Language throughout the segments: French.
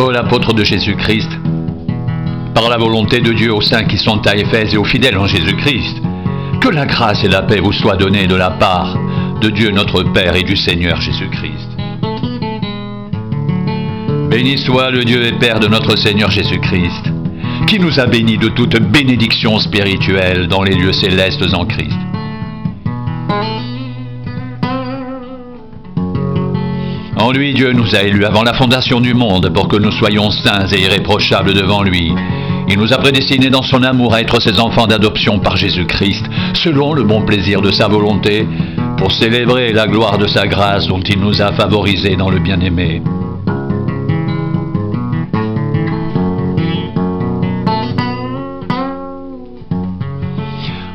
Paul, apôtre de Jésus-Christ, par la volonté de Dieu aux saints qui sont à Éphèse et aux fidèles en Jésus-Christ, que la grâce et la paix vous soient données de la part de Dieu notre Père et du Seigneur Jésus-Christ. Béni soit le Dieu et Père de notre Seigneur Jésus-Christ, qui nous a bénis de toute bénédiction spirituelle dans les lieux célestes en Christ. En lui, Dieu nous a élus avant la fondation du monde pour que nous soyons saints et irréprochables devant lui. Il nous a prédestinés dans son amour à être ses enfants d'adoption par Jésus-Christ, selon le bon plaisir de sa volonté, pour célébrer la gloire de sa grâce dont il nous a favorisés dans le bien-aimé.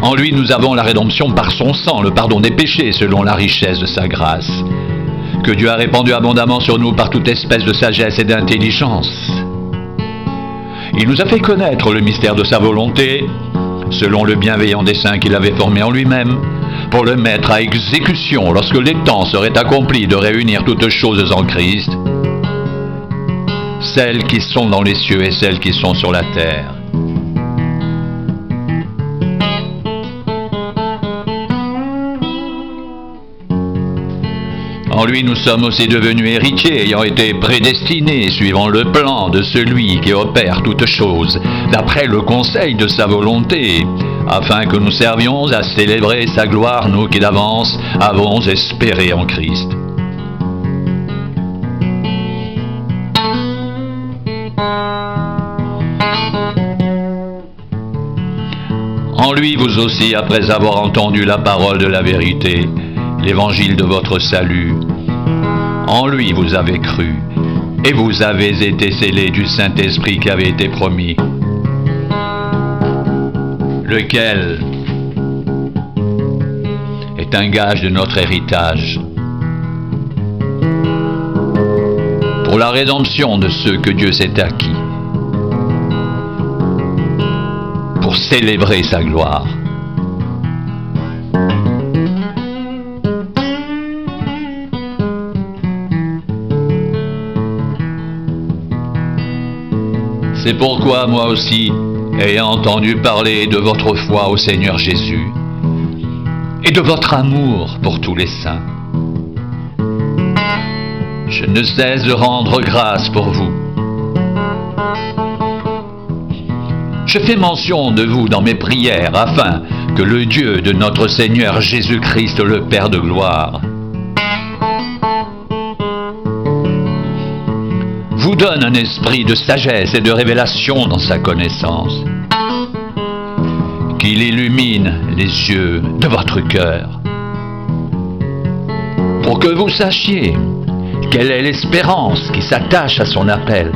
En lui, nous avons la rédemption par son sang, le pardon des péchés, selon la richesse de sa grâce, que Dieu a répandu abondamment sur nous par toute espèce de sagesse et d'intelligence. Il nous a fait connaître le mystère de sa volonté, selon le bienveillant dessein qu'il avait formé en lui-même, pour le mettre à exécution lorsque les temps seraient accomplis de réunir toutes choses en Christ, celles qui sont dans les cieux et celles qui sont sur la terre. En lui, nous sommes aussi devenus héritiers, ayant été prédestinés, suivant le plan de celui qui opère toutes choses, d'après le conseil de sa volonté, afin que nous servions à célébrer sa gloire, nous qui d'avance avons espéré en Christ. En lui, vous aussi, après avoir entendu la parole de la vérité, l'évangile de votre salut, en lui vous avez cru, et vous avez été scellés du Saint-Esprit qui avait été promis, lequel est un gage de notre héritage, pour la rédemption de ceux que Dieu s'est acquis, pour célébrer sa gloire. C'est pourquoi moi aussi, ayant entendu parler de votre foi au Seigneur Jésus et de votre amour pour tous les saints, je ne cesse de rendre grâce pour vous. Je fais mention de vous dans mes prières afin que le Dieu de notre Seigneur Jésus-Christ, le Père de gloire, vous donne un esprit de sagesse et de révélation dans sa connaissance, qu'il illumine les yeux de votre cœur, pour que vous sachiez quelle est l'espérance qui s'attache à son appel,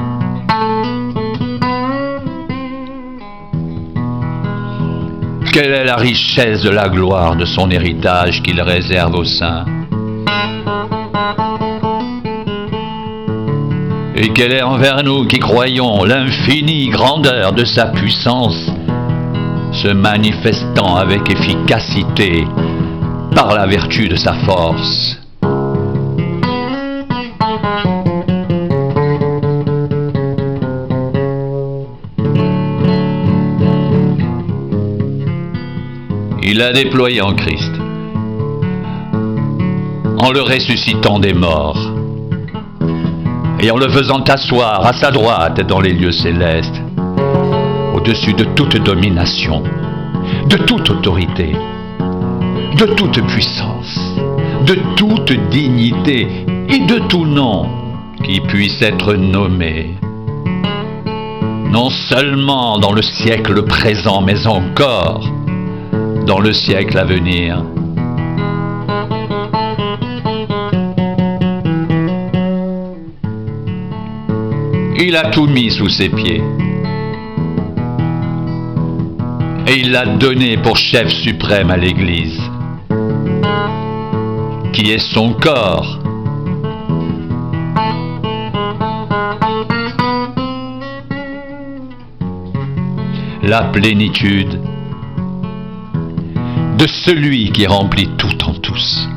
quelle est la richesse de la gloire de son héritage qu'il réserve aux saints, et quelle est envers nous qui croyons l'infinie grandeur de sa puissance, se manifestant avec efficacité par la vertu de sa force. Il a déployé en Christ, en le ressuscitant des morts, et en le faisant asseoir à sa droite dans les lieux célestes, au-dessus de toute domination, de toute autorité, de toute puissance, de toute dignité et de tout nom qui puisse être nommé, non seulement dans le siècle présent, mais encore dans le siècle à venir. Il a tout mis sous ses pieds. Et il l'a donné pour chef suprême à l'Église, qui est son corps. La plénitude de celui qui remplit tout en tous.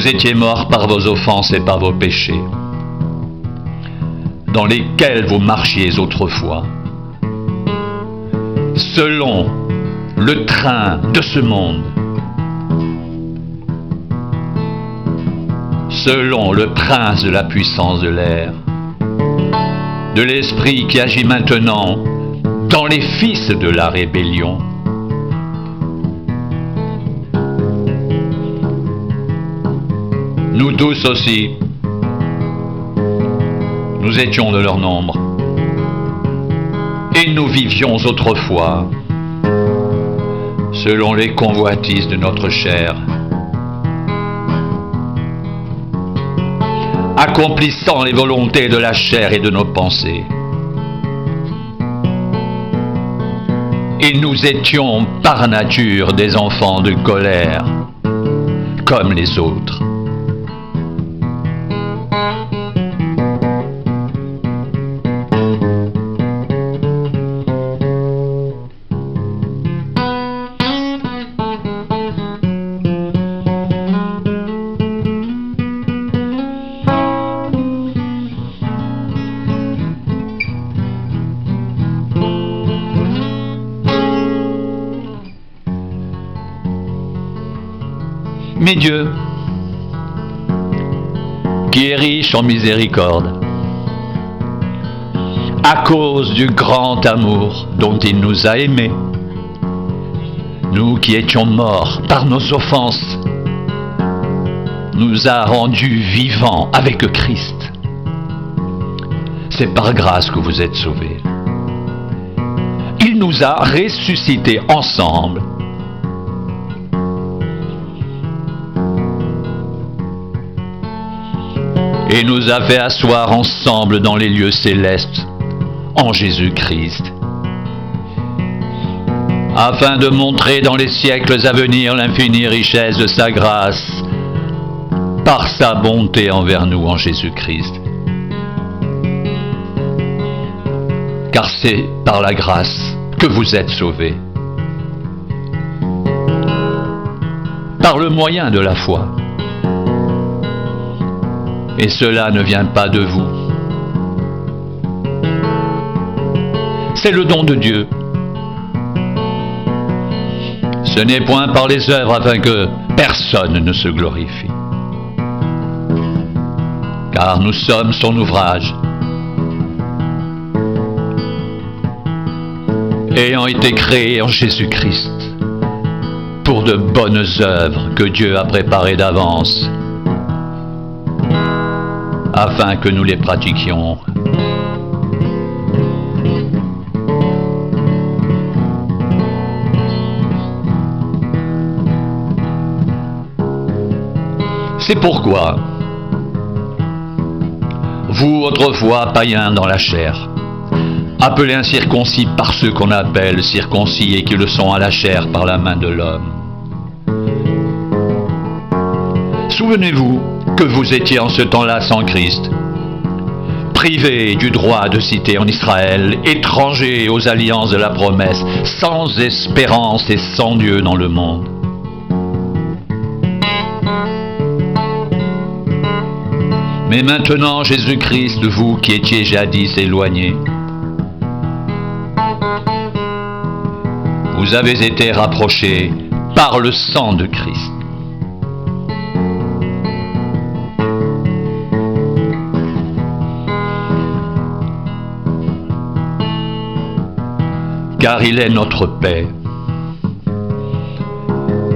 étiez morts par vos offenses et par vos péchés, dans lesquels vous marchiez autrefois, selon le train de ce monde, selon le prince de la puissance de l'air, de l'esprit qui agit maintenant dans les fils de la rébellion. Nous tous aussi, nous étions de leur nombre, et nous vivions autrefois selon les convoitises de notre chair, accomplissant les volontés de la chair et de nos pensées. Et nous étions par nature des enfants de colère, comme les autres. Mais Dieu, qui est riche en miséricorde, à cause du grand amour dont il nous a aimés, nous qui étions morts par nos offenses, nous a rendus vivants avec Christ. C'est par grâce que vous êtes sauvés. Il nous a ressuscités ensemble. Et nous a fait asseoir ensemble dans les lieux célestes, en Jésus-Christ, afin de montrer dans les siècles à venir l'infinie richesse de sa grâce, par sa bonté envers nous en Jésus-Christ. Car c'est par la grâce que vous êtes sauvés, par le moyen de la foi. Et cela ne vient pas de vous. C'est le don de Dieu. Ce n'est point par les œuvres afin que personne ne se glorifie. Car nous sommes son ouvrage, ayant été créés en Jésus-Christ pour de bonnes œuvres que Dieu a préparées d'avance, afin que nous les pratiquions. C'est pourquoi, vous autrefois païens dans la chair, appelés incirconcis par ceux qu'on appelle circoncis et qui le sont à la chair par la main de l'homme, souvenez-vous que vous étiez en ce temps-là sans Christ, privés du droit de cité en Israël, étrangers aux alliances de la promesse, sans espérance et sans Dieu dans le monde. Mais maintenant, Jésus-Christ, vous qui étiez jadis éloignés, vous avez été rapprochés par le sang de Christ. Car il est notre paix,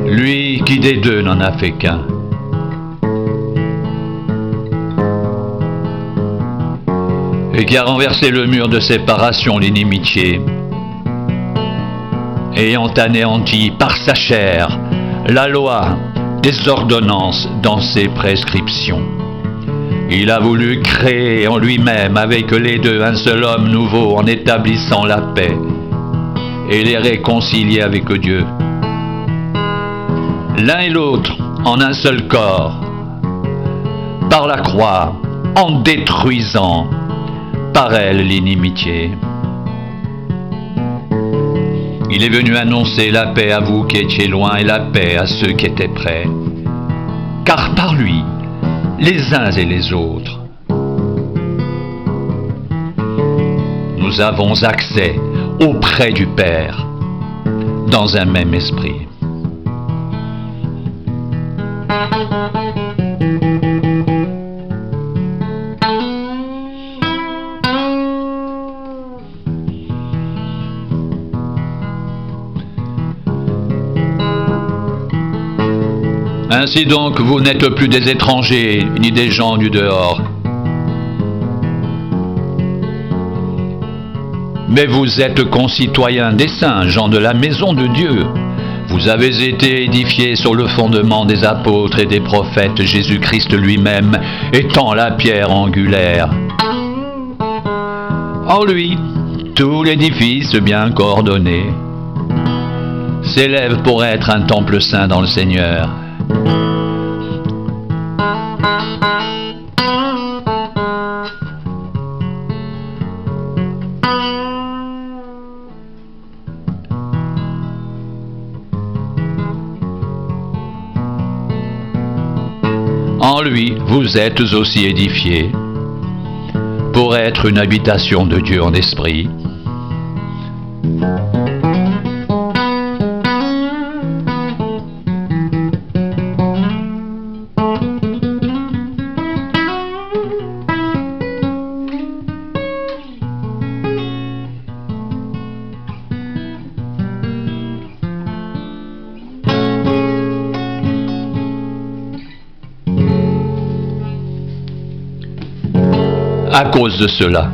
lui qui des deux n'en a fait qu'un. Et qui a renversé le mur de séparation, l'inimitié, ayant anéanti par sa chair la loi des ordonnances dans ses prescriptions. Il a voulu créer en lui-même avec les deux un seul homme nouveau en établissant la paix et les réconcilier avec Dieu, l'un et l'autre en un seul corps, par la croix, en détruisant par elle l'inimitié. Il est venu annoncer la paix à vous qui étiez loin et la paix à ceux qui étaient près. car par lui, les uns et les autres, nous avons accès auprès du Père dans un même esprit. Ainsi donc, vous n'êtes plus des étrangers, ni des gens du dehors. Mais vous êtes concitoyens des saints, gens de la maison de Dieu. Vous avez été édifiés sur le fondement des apôtres et des prophètes, Jésus-Christ lui-même étant la pierre angulaire. En lui, tout l'édifice bien coordonné s'élève pour être un temple saint dans le Seigneur. En lui, vous êtes aussi édifiés pour être une habitation de Dieu en esprit. À cause de cela,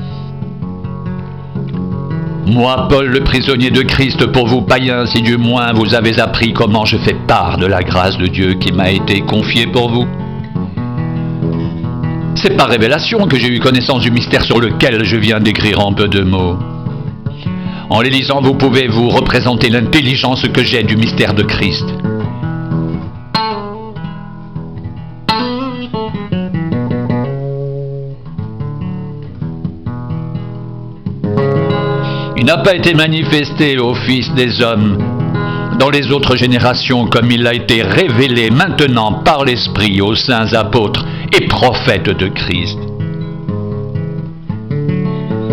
moi, Paul, le prisonnier de Christ, pour vous païens, si du moins vous avez appris comment je fais part de la grâce de Dieu qui m'a été confiée pour vous. C'est par révélation que j'ai eu connaissance du mystère sur lequel je viens d'écrire en peu de mots. En les lisant, vous pouvez vous représenter l'intelligence que j'ai du mystère de Christ. Il n'a pas été manifesté au Fils des hommes dans les autres générations comme il a été révélé maintenant par l'Esprit aux saints apôtres et prophètes de Christ.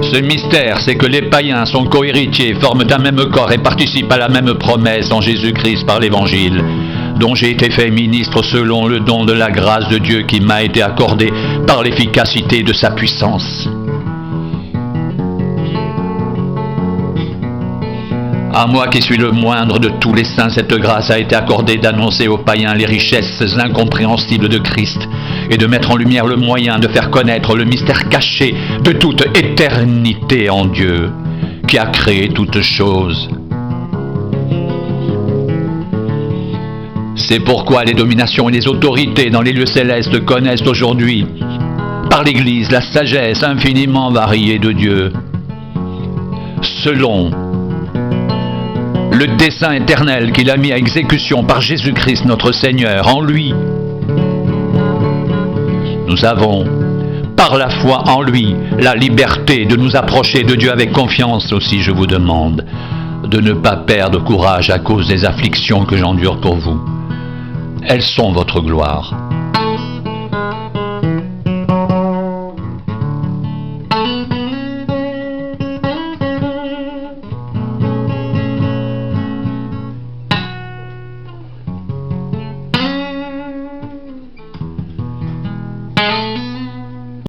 Ce mystère, c'est que les païens sont co-héritiers, forment un même corps et participent à la même promesse en Jésus-Christ par l'Évangile, dont j'ai été fait ministre selon le don de la grâce de Dieu qui m'a été accordé par l'efficacité de sa puissance. À moi qui suis le moindre de tous les saints, cette grâce a été accordée d'annoncer aux païens les richesses incompréhensibles de Christ et de mettre en lumière le moyen de faire connaître le mystère caché de toute éternité en Dieu, qui a créé toutes choses. C'est pourquoi les dominations et les autorités dans les lieux célestes connaissent aujourd'hui, par l'Église, la sagesse infiniment variée de Dieu, selon le dessein éternel qu'il a mis à exécution par Jésus-Christ notre Seigneur. En lui, nous avons, par la foi en lui, la liberté de nous approcher de Dieu avec confiance. Aussi, je vous demande de ne pas perdre courage à cause des afflictions que j'endure pour vous. Elles sont votre gloire.